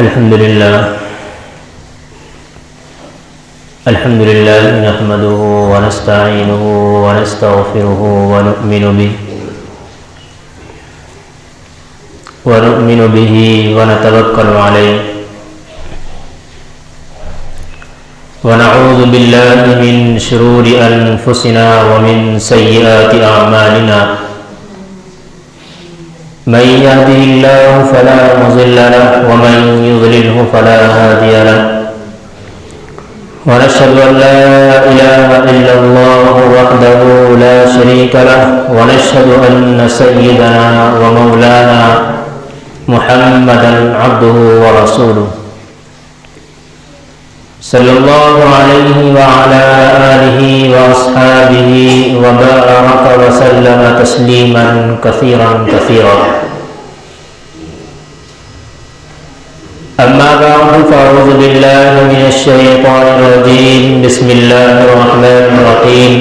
الحمد لله نحمده ونستعينه ونستغفره ونؤمن به ونتوكل عليه ونعوذ بالله من شرور أنفسنا ومن سيئات أعمالنا من يهده الله فلا مضل له ومن يضلله فلا هادي له ونشهد أن لا إله إلا الله وحده لا شريك له ونشهد أن سيدنا ومولانا محمدا عبده ورسوله صلى الله عليه وعلى آله وأصحابه وبارك وسلم تسليما كثيرا أما بعد فأعوذ بالله من الشيطان الرجيم بسم الله الرحمن الرحيم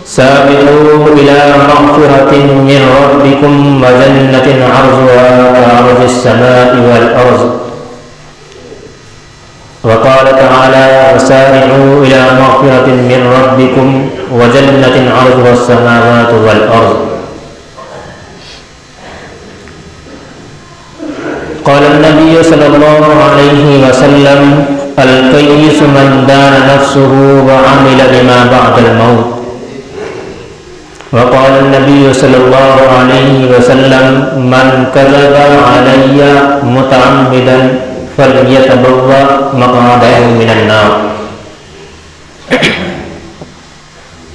سابقوا إلى مغفرة من ربكم وجنة عرضها كعرض السماء والأرض وقال تعالى وسارعوا إلى مغفرة من ربكم وجنة عرضها السماوات والأرض قال النبي صلى الله عليه وسلم الكيس من دان نفسه وعمل لما بعد الموت وقال النبي صلى الله عليه وسلم من كذب علي متعمدا فليتبوأ مقعده من النار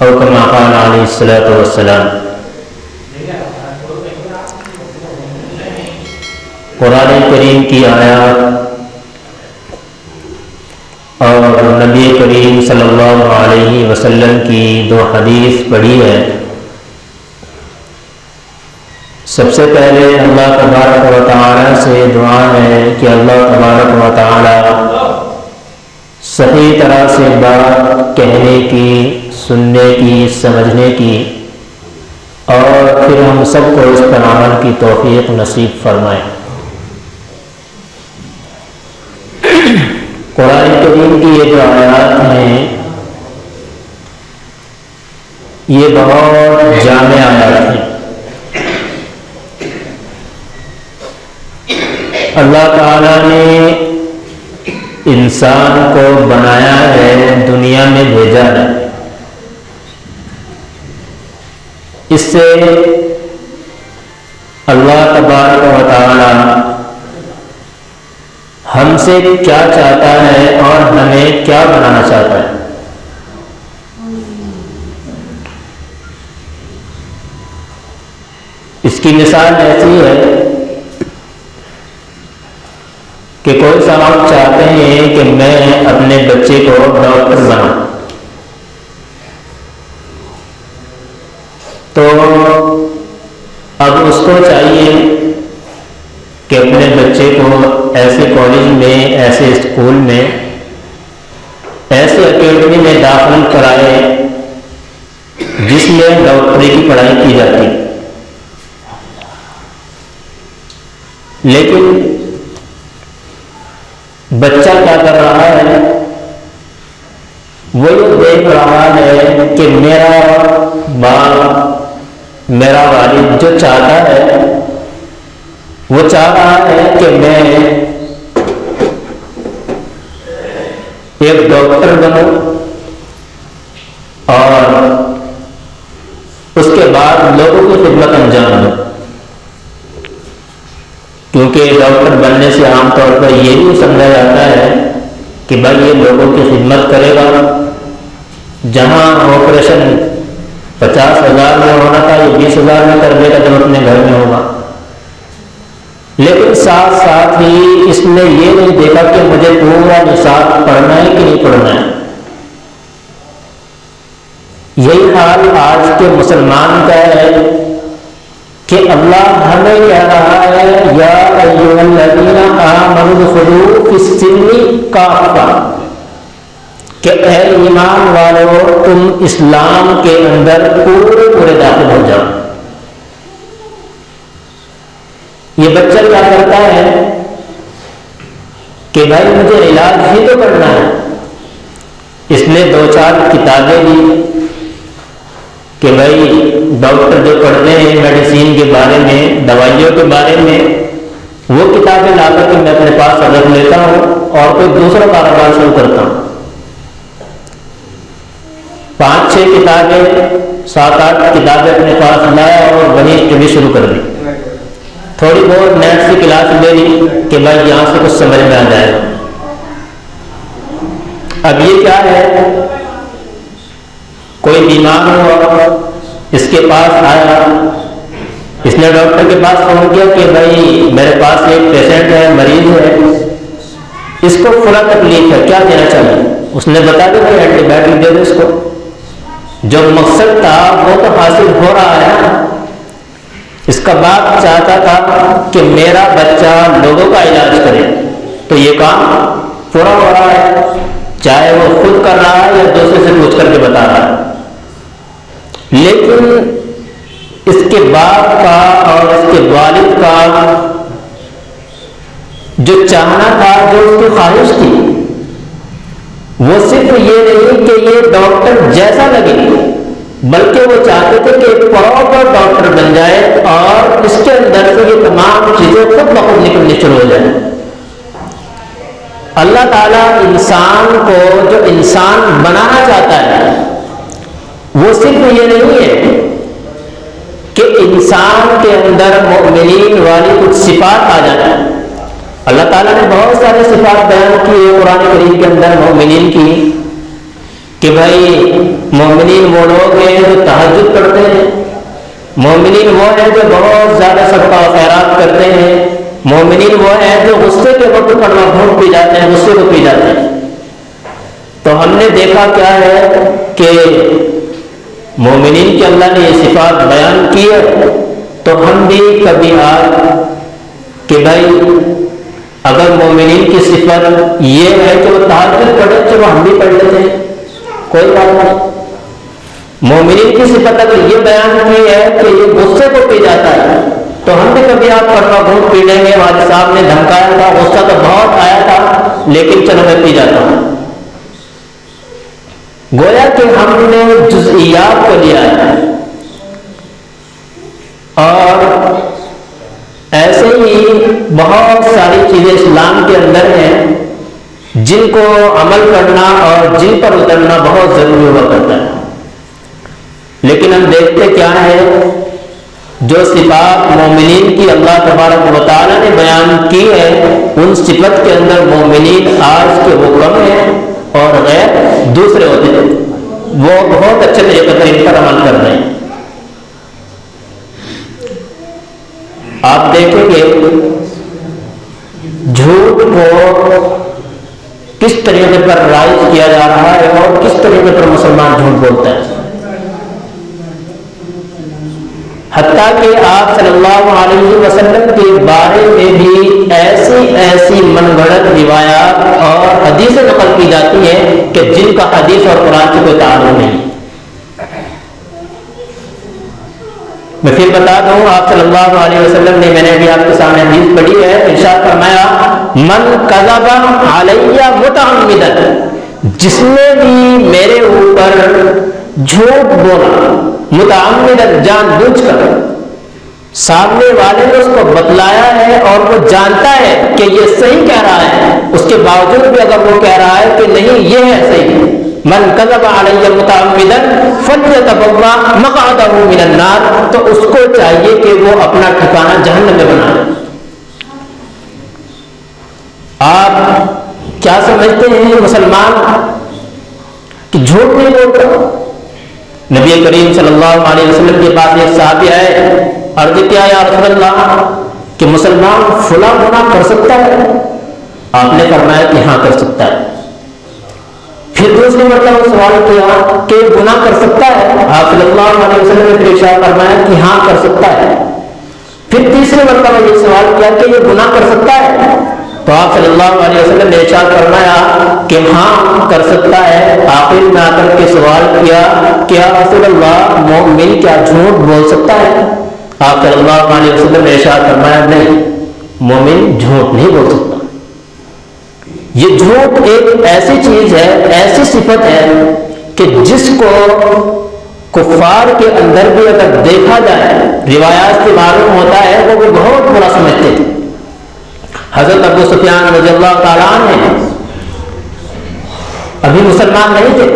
أو كما قال عليه الصلاة والسلام. قرآن کریم کی آیات اور نبی کریم صلی اللہ علیہ وسلم کی دو حدیث پڑھی ہے. سب سے پہلے اللہ تبارک و تعالی سے دعا ہے کہ اللہ تبارک و تعالی صحیح طرح سے بات کہنے کی، سننے کی، سمجھنے کی اور پھر ہم سب کو اس پر عمل کی توفیق نصیب فرمائے. قرآن کریم کی یہ جو آیات ہیں یہ بہت جامع آیات ہیں. اللہ تعالیٰ نے انسان کو بنایا ہے، دنیا میں بھیجا ہے. اس سے اللہ تبارک و تعالیٰ ہم سے کیا چاہتا ہے اور ہمیں کیا بنانا چاہتا ہے. اس کی مثال ایسی ہے کہ کوئی صاحب چاہتے ہیں کہ میں اپنے بچے کو ڈاکٹر بناؤں، تو اب اس کو چاہیے کہ اپنے بچے کو ایسے کالج میں، ایسے اسکول میں، ایسے اکیڈمی میں داخل کرائے جس میں ڈاکٹری کی پڑھائی کی جاتی. لیکن بچہ کیا کر رہا ہے؟ وہ یہ دیکھ رہا ہے کہ میرا باپ، میرا والد جو چاہتا ہے وہ چاہ رہا ہے کہ میں ایک ڈاکٹر بنوں اور اس کے بعد لوگوں کی خدمت انجام دوں. کیونکہ ڈاکٹر بننے سے عام طور پر یہ بھی سمجھا جاتا ہے کہ بھائی یہ لوگوں کی خدمت کرے گا. جہاں آپریشن 50,000 میں ہونا تھا یہ 20,000 میں کر دے گا جب اپنے گھر میں ہوگا. لیکن ساتھ ساتھ ہی اس نے یہ نہیں دیکھا کہ مجھے پورا نصاب پڑھنا ہے کہ نہیں پڑھنا ہے. یہی حال آج کے مسلمان کا ہے کہ اللہ ہمیں کہہ رہا ہے یا ایھا الذین آمنوا ادخلوا فی السلم کافہ، کہ اے ایمان والو تم اسلام کے اندر پورے داخل ہو جاؤ. یہ بچہ کیا کرتا ہے کہ بھائی مجھے علاج ہی تو کرنا ہے. اس نے 2-4 کتابیں لی کہ بھائی ڈاکٹر جو پڑھتے ہیں میڈیسین کے بارے میں، دوائیوں کے بارے میں، وہ کتابیں لا کر کے میں اپنے پاس رکھ لیتا ہوں اور کوئی دوسرا کاروبار شروع کرتا ہوں. 5-6 کتابیں 7-8 کتابیں اپنے پاس لایا اور وہیں اسٹڈی شروع کر دی. تھوڑی بہت نیٹ سے کلاس لے لی کہ بھائی یہاں سے کچھ سمجھ میں آ جائے. اب یہ کیا ہے، کوئی بیمار ہوا، اس کے پاس آیا، اس نے ڈاکٹر کے پاس فون کیا کہ بھائی میرے پاس ایک پیشنٹ ہے، مریض ہے، اس کو فلاں تکلیف ہے، کیا دینا چاہیے؟ اس نے بتا دیا کہ اینٹی بایوٹک دے دو اس کو. جو مقصد تھا وہ تو حاصل ہو رہا ہے. اس کا باپ چاہتا تھا کہ میرا بچہ لوگوں کا علاج کرے، تو یہ کام پورا ہو رہا ہے، چاہے وہ خود کر رہا ہے یا دوسرے سے پوچھ کر کے بتا رہا ہے. لیکن اس کے باپ کا اور اس کے والد کا جو چاہنا تھا، جو اس کی خواہش تھی، وہ صرف یہ نہیں کہ یہ ڈاکٹر جیسا لگے، بلکہ وہ چاہتے تھے کہ ایک پراپر ڈاکٹر بن جائے اور اس کے اندر سے یہ تمام چیزیں خود بخود نکلنی شروع ہو جائیں. اللہ تعالیٰ انسان کو جو انسان بنانا چاہتا ہے وہ صرف یہ نہیں ہے کہ انسان کے اندر مومنین والی کچھ صفات آ جائیں. اللہ تعالیٰ نے بہت سارے صفات بیان کی ہے قرآن کریم کے اندر مومنین کی، کہ بھائی مومنین وہ لوگ ہیں جو تہجد پڑھتے ہیں، مومنین وہ ہیں جو بہت زیادہ صدقہ و خیرات کرتے ہیں، مومنین وہ ہیں جو غصے کے وقت پڑھنا بھول پی جاتے ہیں، غصے کو پی جاتے ہیں. تو ہم نے دیکھا کیا ہے کہ مومنین کی اللہ نے یہ صفات بیان کی ہے، تو ہم بھی کبھی آج کہ بھائی اگر مومنین کی صفت یہ ہے کہ وہ تہجد پڑھے، چلو ہم بھی پڑھ لیتے ہیں، کوئی بات نہیں. مومنین کی صفت اگر یہ بیان کی ہے کہ یہ غصے کو پی جاتا ہے، تو ہم بھی کبھی آپ پڑھنا بھول پی لیں گے. والد صاحب نے دھمکایا تھا، غصہ تو بہت آیا تھا، لیکن چلو میں پی جاتا ہوں. گویا کہ ہم نے جزئیات کو لیا ہے. اور ایسے ہی بہت ساری چیزیں اسلام کے اندر ہیں جن کو عمل کرنا اور جن پر اترنا بہت ضروری ہوا کرتا ہے. لیکن ہم دیکھتے کیا ہے، جو صفات مومنین کی اللہ تبارک و تعالیٰ نے بیان کی ہے، ان صفت کے اندر مومنین آج کے وہ کم ہیں اور غیر دوسرے ہوتے ہیں، وہ بہت اچھے طریقے سے ان پر عمل کر رہے ہیں. آپ دیکھیں گے جھوٹ کو کس طریقے پر رائج کیا جا رہا ہے اور کس طریقے پر مسلمان جھوٹ بولتا ہے. حتیٰ کہ آپ صلی اللہ علیہ وسلم کے بارے میں بھی ایسی من گھڑت روایات اور حدیثیں نقل کی جاتی ہیں کہ جن کا حدیث اور قرآن سے کوئی تعلق نہیں. میں پھر بتا دوں، آپ صلی اللہ علیہ وسلم نے، میں نے بھی آپ کے سامنے حدیث پڑھی ہے، ارشاد فرمایا من کذب علی متعمدا، جس نے بھی میرے اوپر جھوٹ بولا متعمدا، جان بوجھ کر، سامنے والے نے اس کو بتلایا ہے اور وہ جانتا ہے کہ یہ صحیح کہہ رہا ہے، اس کے باوجود بھی اگر وہ کہہ رہا ہے کہ نہیں یہ ہے صحیح، من کذب علی متعمدا فلیتبوأ مقعدہ من النار، تو اس کو چاہیے کہ وہ اپنا ٹھکانہ جہنم میں بنائے. آپ کیا سمجھتے ہیں مسلمان کہ جھوٹ نہیں بولتا؟ نبی کریم صلی اللہ علیہ وسلم کے پاس ایک صحابی آئے، عرض کیا یا رسول اللہ کہ مسلمان فلاں گناہ کر سکتا ہے؟ آپ نے فرمایا کہ ہاں کر سکتا ہے. پھر دوسری مرتبہ سوال کیا کہ گناہ کر سکتا ہے؟ آپ صلی اللہ علیہ وسلم نے پھر ارشاد فرمایا کہ ہاں کر سکتا ہے. پھر تیسری مرتبہ یہ سوال کیا کہ یہ گناہ کر سکتا ہے؟ تو آپ صلی اللہ علیہ وسلم نے ارشاد فرمایا کہ ہاں کر سکتا ہے. آخر میں آ کر کے سوال کیا کہ یا رسول اللہ مومن کیا جھوٹ بول سکتا ہے؟ آپ صلی اللہ علیہ وسلم نے ارشاد فرمایا نہیں. مومن جھوٹ نہیں بول سکتا۔ یہ جھوٹ ایک ایسی چیز ہے، ایسی صفت ہے کہ جس کو کفار کے اندر بھی اگر دیکھا جائے، روایات سے معلوم ہوتا ہے وہ بھی بہت برا سمجھتے تھے۔ حضرت ابو سفیان رضی اللہ تعالیٰ عنہ ابھی مسلمان نہیں تھے،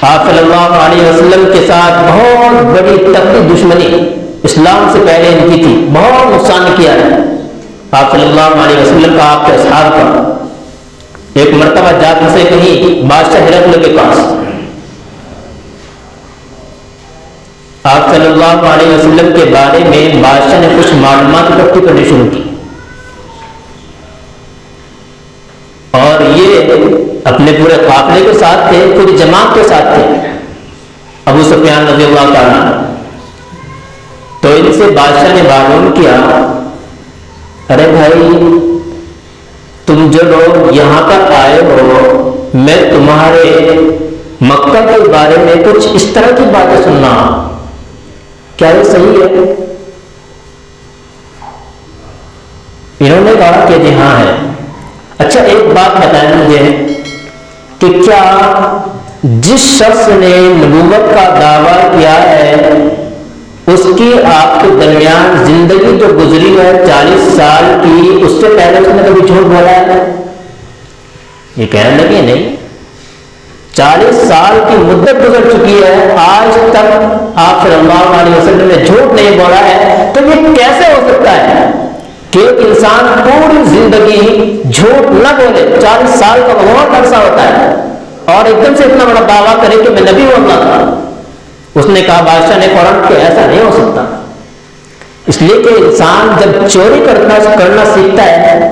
آپ صلی اللہ علیہ وسلم کے ساتھ بہت بڑی تکڑی دشمنی اسلام سے پہلے ان کی تھی، بہت نقصان کیا ہے آپ صلی اللہ علیہ وسلم کا، آپ کے اصحاب کا۔ ایک مرتبہ جا پھنسے کہیں بادشاہ ہرقل کے پاس، آپ صلی اللہ علیہ وسلم کے بارے میں بادشاہ نے کچھ معلومات اکٹھی کرنی شروع کی، اور یہ اپنے پورے قافلے کے ساتھ تھے، پوری جماعت کے ساتھ تھے ابو سفیان رضی اللہ تعالیٰ۔ تو ان سے بادشاہ نے معلوم کیا، ارے بھائی تم جو لوگ یہاں پر آئے ہو، میں تمہارے مکہ کے بارے میں کچھ اس طرح کی باتیں سننا، کیا یہ صحیح ہے؟ انہوں نے کہا کہ جی ہاں ہے۔ اچھا ایک بات بتائیں مجھے کہ کیا جس شخص نے نبوت کا دعویٰ کیا ہے اس کی آپ کے درمیان زندگی جو گزری ہے 40 سال کی، اس سے پہلے اس نے کبھی جھوٹ بولا ہے؟ یہ کہنے لگے نہیں، 40 سال کی مدت گزر چکی ہے، آج تک آپ صلی اللہ علیہ وسلم نے جھوٹ نہیں بولا ہے، تو یہ کیسے ہو سکتا ہے کہ ایک انسان پوری زندگی جھوٹ نہ بولے؟ 40 سال کا بہت عرصہ ہوتا ہے، اور ایک دم سے اتنا بڑا دعویٰ کرے کہ میں نبی ہوں اللہ کا۔ اس نے کہا، بادشاہ نے فوراً کہ ایسا نہیں ہو سکتا، اس لیے کہ انسان جب چوری کرنا سیکھتا ہے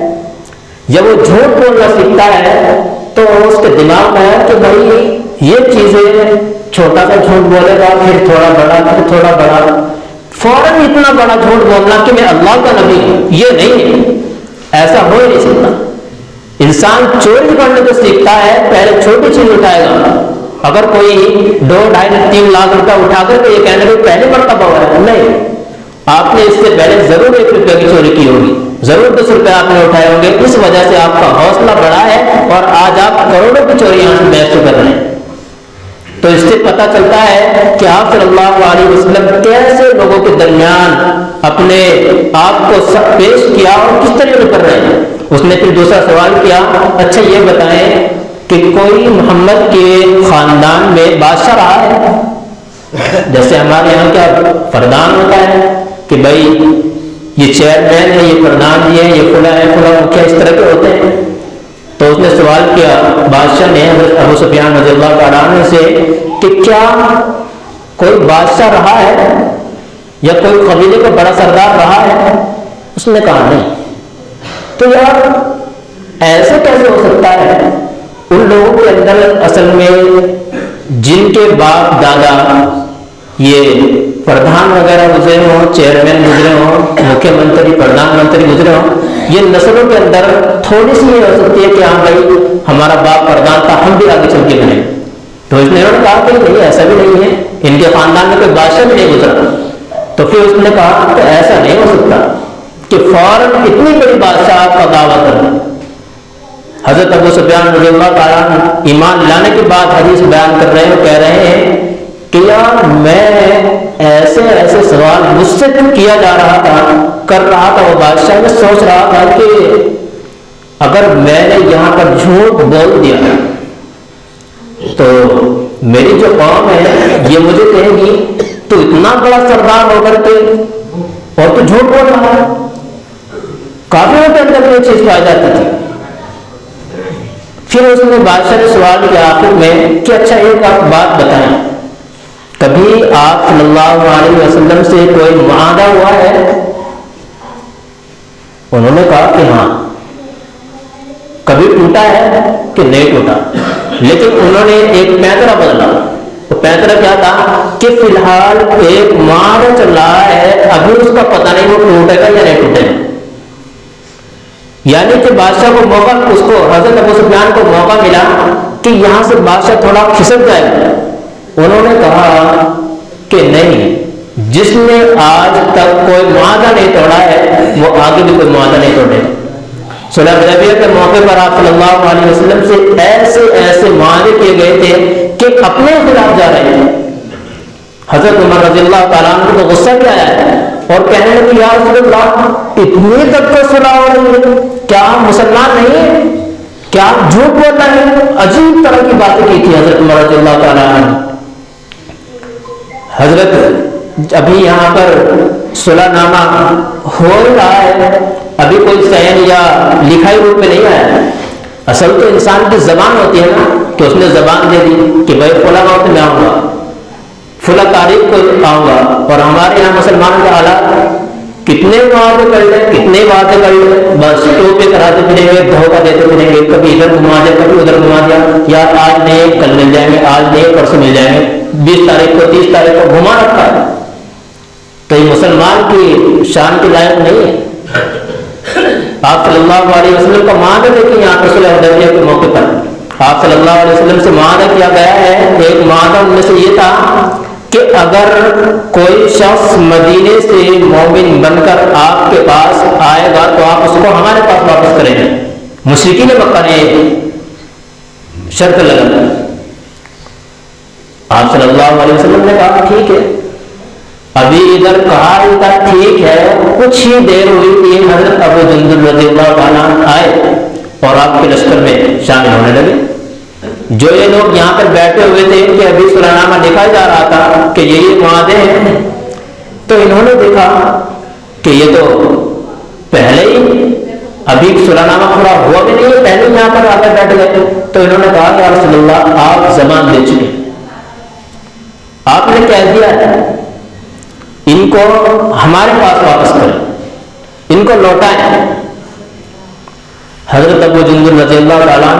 یا وہ جھوٹ بولنا سیکھتا ہے تو اس کے دماغ میں ہے کہ بھائی یہ چیزیں، چھوٹا سا جھوٹ بولے گا، پھر تھوڑا بڑا، پھر تھوڑا بڑا، فوراً اتنا بڑا جھوٹ بولنا کہ میں اللہ کا نبی ہوں، یہ نہیں، ایسا ہو ہی نہیں سکتا۔ انسان چوری کرنے کو سیکھتا ہے، پہلے چھوٹی چیز اٹھائے گا، اگر کوئی 2، 2.5، 3 لاکھ روپیہ اٹھا کر کے یہ کہنے کہ پہلے مرتبہ ہوا ہے، نہیں، آپ نے اس سے پہلے ضرور 1 روپے کی چوری کی ہوگی، ضرور 10 روپے آپ نے اٹھائے ہوں گے، اس وجہ سے آپ کا حوصلہ بڑا ہے اور آج آپ کروڑوں کی چوری یہاں سے محسوس کر رہے ہیں۔ تو اس سے پتہ چلتا ہے کہ آپ صلی اللہ علیہ وسلم کیسے لوگوں کے درمیان اپنے آپ کو پیش کیا اور کس طریقے کر رہے ہیں۔ اس نے پھر دوسرا سوال کیا، اچھا یہ بتائیں کہ کوئی محمد کے خاندان میں بادشاہ رہا ہے؟ جیسے ہمارے یہاں کیا پردھان ہوتا ہے کہ بھائی یہ چیئرمین ہے، یہ پردھان جی ہے، یہ فلاں ہے، فلاں مکھیا، اس طرح کے ہوتے ہیں۔ تو اس نے سوال کیا بادشاہ نے حضرت ابو سفیان رضی اللہ تعالیٰ عنہ سے کہ کیا کوئی بادشاہ رہا ہے یا کوئی قبیلے کا بڑا سردار رہا ہے؟ اس نے کہا نہیں۔ تو یار ایسے کیسے ہو سکتا ہے؟ ان لوگوں کے اندر اصل میں جن کے باپ دادا یہ پردھان وغیرہ گزرے ہوں، چیئرمین گزرے ہوں، مکھیہ منتری، پردھان منتری گزرے ہوں، یہ نسلوں کے اندر تھوڑی سی یہ ہو سکتی ہے کہ ہاں بھائی ہمارا باپ پردھان تھا، ہم بھی آگے چل کے بنے۔ تو اس نے کہا کہ نہیں، ایسا بھی نہیں ہے، ان کے خاندان میں کوئی بادشاہ بھی نہیں گزرا۔ تو پھر اس نے کہا کہ ایسا نہیں ہو سکتا کہ فوراً اتنی بڑی بادشاہ کا دعویٰ کر دیں۔ حضرت ابو سفیان رضی اللہ تعالیٰ ایمان لانے کے بعد حدیث بیان کر رہے ہیں، کہہ رہے ہیں کہ یار میں ایسے ایسے سوال مجھ سے کیا جا رہا تھا، کر رہا تھا وہ بادشاہ، میں سوچ رہا تھا کہ اگر میں نے یہاں پر جھوٹ بول دیا تو میری جو قوم ہے یہ مجھے کہے گی تو اتنا بڑا سردار ہو کر کے اور تو جھوٹ بول رہا ہے۔ کافروں کے اندر یہ چیز پائی جاتی تھی۔ پھر اس نے بادشاہ نے سوال کیا آخر میں کہ اچھا ایک آپ بات بتائیں، کبھی آپ صلی اللہ علیہ وسلم سے کوئی معاہدہ ہوا ہے؟ انہوں نے کہا کہ ہاں۔ کبھی ٹوٹا ہے کہ نہیں ٹوٹا؟ لیکن انہوں نے ایک پیترا بدلا۔ وہ پیترا کیا تھا کہ فی الحال ایک معاہدہ چل رہا ہے، ابھی اس کا پتہ نہیں وہ ٹوٹے گا یا نہیں ٹوٹے گا۔ یعنی کہ بادشاہ کو موقع، اس کو حضرت ابو سفیان کو موقع ملا کہ یہاں سے بادشاہ تھوڑا کھسک جائے۔ انہوں نے کہا کہ نہیں، جس نے آج تک کوئی معاہدہ نہیں توڑا ہے وہ آگے بھی کوئی معاہدہ نہیں توڑے گا۔ صلح حدیبیہ کے موقع پر آپ صلی اللہ علیہ وسلم سے ایسے ایسے معاہدے کیے گئے تھے کہ اپنے خلاف جا رہے ہیں۔ حضرت عمر رضی اللہ تعالیٰ عنہ کو تو غصہ کیا ہے اور کہنے لگے یا رسول اللہ اتنی تک کو صلح ہو رہی ہے، کیا ہم مسلمان نہیں ہیں، کیا آپ جھوٹ بول رہے ہیں؟ عجیب طرح کی باتیں کی تھی حضرت عمر رضی اللہ تعالیٰ عنہ۔ حضرت ابھی یہاں پر صلح نامہ ہو رہا ہے، ابھی کوئی سین یا لکھائی روپ میں نہیں آیا۔ اصل تو انسان کی زبان ہوتی ہے نا کہ اس نے زبان دے دی کہ بھائی فلاں وقت میں آؤں گا، فلاں تاریخ کو آؤں گا، اور ہمارے یہاں مسلمان کا حالات کتنے وعدے کر لیں، کتنے وعدے کر لیں، بس ٹوپے کراتے پھریں گے، دھوکہ دیتے پھریں گے، کبھی ادھر گھما دیا کبھی ادھر گھما دیا، یا آج نہیں کل مل جائیں گے، آج نہیں پرسوں مل جائیں گے، 20 تاریخ کو 30 تاریخ کو گھما رکھا ہے۔ تو یہ مسلمان کی شان کے لائق نہیں ہے۔ آپ صلی اللہ علیہ وسلم کا معاہدہ دیکھیں یہاں پر صلح حدیبیہ کے موقع پر آپ صلی اللہ علیہ وسلم سے معاہدہ کیا گیا ہے۔ ایک معاہدہ ان میں سے یہ تھا کہ اگر کوئی شخص مدینے سے مومن بن کر آپ کے پاس آئے گا تو آپ اس کو ہمارے پاس واپس کریں گے۔ مشرکین مکہ نے شرط لگا، آپ صلی اللہ علیہ وسلم نے کہا ٹھیک ہے۔ ابھی ادھر کہا ہی تھا ٹھیک ہے، کچھ ہی دیر ہوئی تھی حضرت ابو جندل رضی اللہ تعالیٰ آئے اور آپ کے لشکر میں شامل ہونے لگے۔ جو یہ لوگ یہاں پر بیٹھے ہوئے تھے کہ ابھی صلح نامہ لکھا جا رہا تھا کہ یہ معاہدے ہیں، تو انہوں نے دیکھا کہ یہ تو پہلے ہی ابھی صلح نامہ پورا ہوا بھی نہیں ہے، پہلے یہاں پر آ کر بیٹھ گئے۔ تو انہوں نے کہا یا رسول اللہ آپ زبان دے چکے، آپ نے کہہ دیا ہے، ان کو ہمارے پاس واپس کریں، ان کو لوٹائیں۔ حضرت ابو جندل رضی اللہ تعالیٰ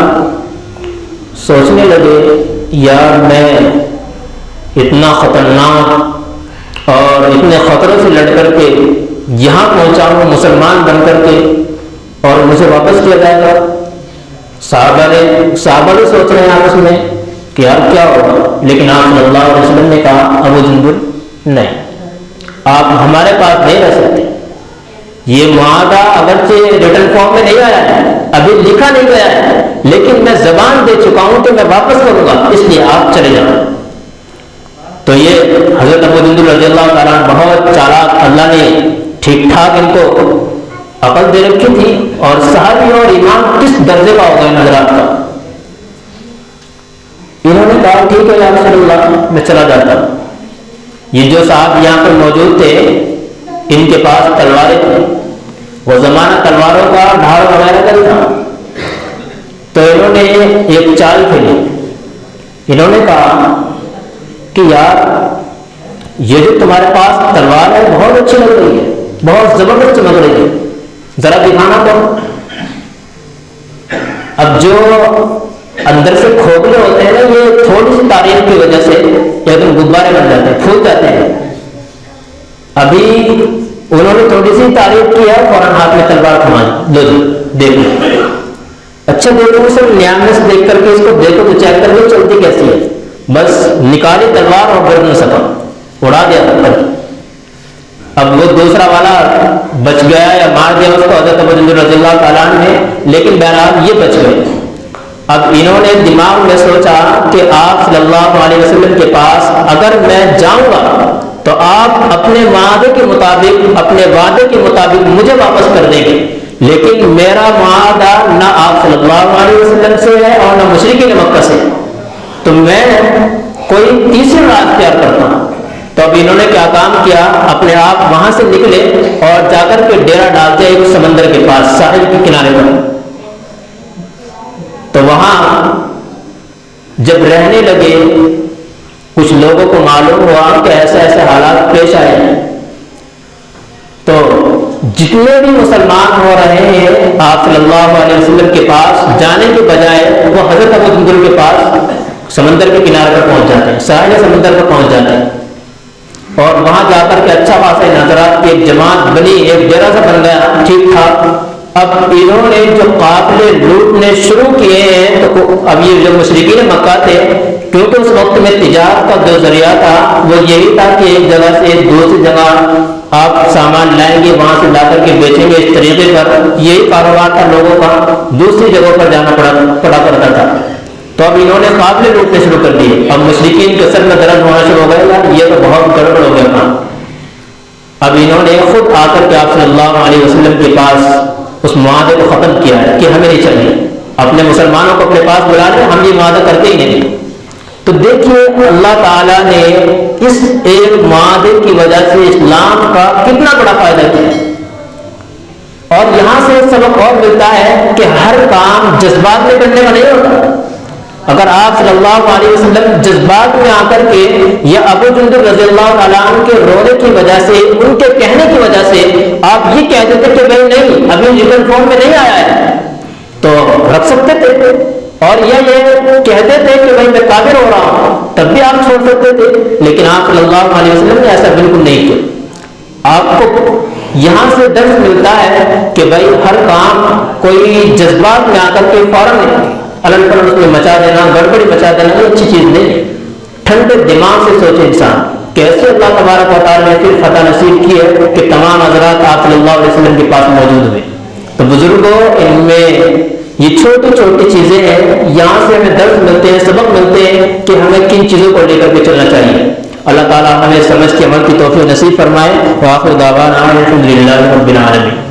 سوچنے لگے یار میں اتنا خطرناک اور اتنے خطروں سے لڑ کر کے یہاں پہنچا ہوں مسلمان بن کر کے، اور مجھے واپس کیا جائے گا۔ صحابہ بھی سوچ رہے ہیں آپس میں کہ یار کیا ہوگا، لیکن آپ صلی اللہ علیہ وسلم نے کہا ابو جندل نہیں، آپ ہمارے پاس نہیں رہ سکتے۔ یہ معاہدہ اگرچہ ریٹن فارم میں نہیں آیا ہے، ابھی لکھا نہیں گیا ہے، لیکن میں زبان دے چکا ہوں کہ میں واپس کروں گا، اس لیے آپ چلے جاؤ۔ تو یہ حضرت ابو جندل رضی اللہ تعالیٰ بہت چالاک، اللہ نے ٹھیک ٹھاک ان کو عقل دے رکھی تھی، اور صحابی اور ایمان کس درجے کا ہوگا ان حضرات کا۔ انہوں نے کہا ٹھیک ہے یا رسول اللہ میں چلا جاتا ہوں۔ یہ جو صاحب یہاں پر موجود تھے ان کے پاس تلواریں تھیں، وہ زمانہ تلواروں کا ڈھال وغیرہ کا تھا، تو انہوں نے ایک چال کھیلی۔ انہوں نے کہا کہ یار یہ جو تمہارے پاس تلوار ہے بہت اچھی لگ رہی ہے، بہت زبردست چمک رہی ہے، ذرا دکھانا تو۔ اب جو اندر سے کھوکھلے ہوتے ہیں نا، یہ تھوڑی سی تعریف کی وجہ سے ایک دم غبارے بن جاتے ہیں، پھول جاتے ہیں۔ ابھی انہوں نے تھوڑی سی تعریف کی ہے، فوراً ہاتھ میں تلوار تھما لو جی دیکھو، اچھا دیکھو، صرف نیامنے سے دیکھ کر کے اس کو دیکھو تو چیک کر لو چلتی کیسی ہے، بس نکالی تلوار اور گردن سپا اڑا دیا تھا۔ اب وہ دوسرا والا بچ گیا یا مار دیا اس کو حضرت ابو جندل رضی اللہ تعالیٰ نے، لیکن بہرحال یہ بچ گئے۔ اب انہوں نے دماغ میں سوچا کہ آپ صلی اللہ علیہ وسلم کے پاس اگر میں جاؤں گا تو آپ اپنے وعدے کے مطابق، اپنے وعدے کے مطابق مجھے واپس کر دیں گے، لیکن میرا معاہدہ نہ آپ صلی اللہ علیہ وسلم سے ہے اور نہ مشرکین مکہ سے، تو میں کوئی تیسری راہ اختیار کرتا ہوں۔ تو اب انہوں نے کیا کام کیا، اپنے آپ وہاں سے نکلے اور جا کر کے ڈیرا ڈالتے ایک سمندر کے پاس، ساحل کے کنارے پر۔ تو وہاں جب رہنے لگے، کچھ لوگوں کو معلوم ہوا کہ ایسے ایسے حالات پیش آئے ہیں، تو جتنے بھی مسلمان ہو رہے ہیں آپ صلی اللہ علیہ وسلم کے پاس جانے کے بجائے وہ حضرت ابو جندل کے پاس سمندر کے کنارے پر پہنچ جاتے ہیں، ساحل سمندر پر پہنچ جاتے ہیں، اور وہاں جا کر کے اچھا خاصا نظرات کی ایک جماعت بنی، ایک ڈیرا سا بن گیا ٹھیک ٹھاک۔ اب انہوں نے جو قافلے لوٹنے شروع کیے ہیں، تو اب یہ جو مشرکین مکہ تھے، کیونکہ اس وقت میں تجارت کا جو ذریعہ تھا وہ یہی تھا کہ ایک جگہ سے دوسری جگہ آپ سامان لائیں گے وہاں سے لا کر کے بیچیں گے، اس طریقے پر یہی کاروبار تھا لوگوں کا، دوسری جگہوں پر جانا پڑا کرتا تھا۔ تو اب انہوں نے قافلے لوٹنے شروع کر دیے۔ اب مشرکین کے سر میں درد ہونا شروع ہو گیا، یہ تو بہت گڑبڑ ہو گیا کام۔ اب انہوں نے خود آ کر کے آپ صلی اللہ علیہ وسلم کے پاس اس معاہدے کو ختم کیا ہے کہ ہمیں نہیں چاہیے، اپنے مسلمانوں کو اپنے پاس بلا لیں، ہم یہ معاہدہ کرتے ہی نہیں۔ تو دیکھیے اللہ تعالیٰ نے اس ایک معاہدے کی وجہ سے اسلام کا کتنا بڑا فائدہ کیا۔ اور یہاں سے سبق اور ملتا ہے کہ ہر کام جذبات میں کرنے کا نہیں ہوتا۔ اگر آپ صلی اللہ علیہ وسلم جذبات میں آ کر کے یا ابو جندب رضی اللہ تعالیٰ عنہ کے رونے کی وجہ سے، ان کے کہنے کی وجہ سے آپ یہ کہہ دیتے کہ بھائی نہیں ابھی ریٹن فارم میں نہیں آیا ہے، تو رکھ سکتے تھے، اور یہ کہتے تھے کہ بھائی میں کافر ہو رہا ہوں، تب بھی آپ چھوڑ سکتے تھے۔ لیکن آپ صلی اللہ علیہ وسلم نے ایسا بالکل نہیں کیا۔ آپ کو یہاں سے درس ملتا ہے کہ بھائی ہر کام کوئی جذبات میں آ کر کے فوراً الن پلن اس میں مچا دینا، گڑبڑی مچا دینا، یہ اچھی چیز نہیں ہے۔ ٹھنڈے دماغ سے سوچے انسان کیسے اللہ تبارک و تعالیٰ نے پھر فتح نصیب کی ہے کہ تمام حضرات آپ صلی اللہ علیہ وسلم کے پاس موجود ہوئے۔ تو بزرگوں، ان میں یہ چھوٹی چھوٹی چیزیں ہیں، یہاں سے ہمیں درس ملتے ہیں، سبق ملتے ہیں کہ ہمیں کن چیزوں کو لے کر کے چلنا چاہیے۔ اللہ تعالیٰ ہمیں سمجھ کے عمل کی توفیق نصیب فرمائے۔ وآخر دعوانا الحمد للہ رب العالمین۔